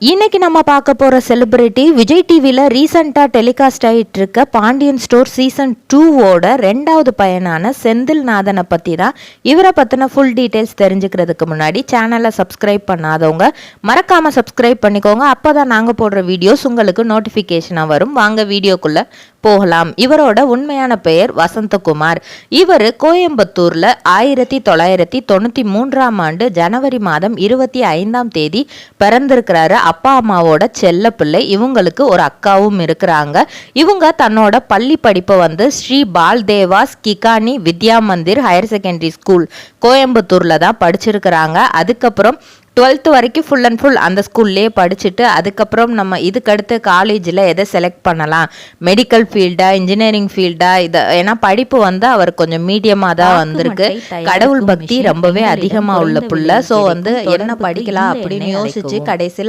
இன்னைக்கு நம்ம பார்க்க போற செலிபிரிட்டி விஜய் டிவில ரீசெண்டா டெலிகாஸ்ட் ஆயிட்டு இருக்க பாண்டியன் ஸ்டோர் சீசன் 2ஓட 2வது பையனான செந்தில்நாதனை பத்தி தான். இவரை பத்தின ஃபுல் டீடைல்ஸ் தெரிஞ்சுக்கிறதுக்கு முன்னாடி சேனலை சப்ஸ்கிரைப் பண்ணாதவங்க மறக்காம சப்ஸ்கிரைப் பண்ணிக்கோங்க. அப்பதான் நாங்க போடுற வீடியோஸ் உங்களுக்கு நோட்டிபிகேஷனா வரும். வாங்க வீடியோக்குள்ள போகலாம். இவரோட உண்மையான பெயர் வசந்தகுமார். இவர் கோயம்புத்தூர்ல 1993ஆம் ஆண்டு ஜனவரி மாதம் 25ஆம் தேதி பிறந்திருக்கிறாரு. அப்பா அம்மாவோட செல்ல பிள்ளை. இவங்களுக்கு ஒரு அக்காவும் இருக்கிறாங்க. இவங்க தன்னோட பள்ளி படிப்பை Sri பால்தேவாஸ் Kikani Vidya Mandir higher secondary school கோயம்புத்தூர்ல தான் படிச்சிருக்கிறாங்க. அதுக்கப்புறம் 12th வரைக்கும் ஃபுல் அண்ட் ஃபுல் அந்த ஸ்கூல்லேயே படிச்சுட்டு அதுக்கப்புறம் நம்ம இதுக்கடுத்து காலேஜில் எதை செலக்ட் பண்ணலாம், மெடிக்கல் ஃபீல்டா இன்ஜினியரிங் ஃபீல்டா, இதை ஏன்னா படிப்பு அவர் கொஞ்சம் மீடியமாக தான் வந்திருக்கு. கடவுள் பக்தி ரொம்பவே அதிகமாக உள்ள புள்ள. ஸோ என்ன படிக்கலாம் அப்படின்னு யோசிச்சு கடைசியில்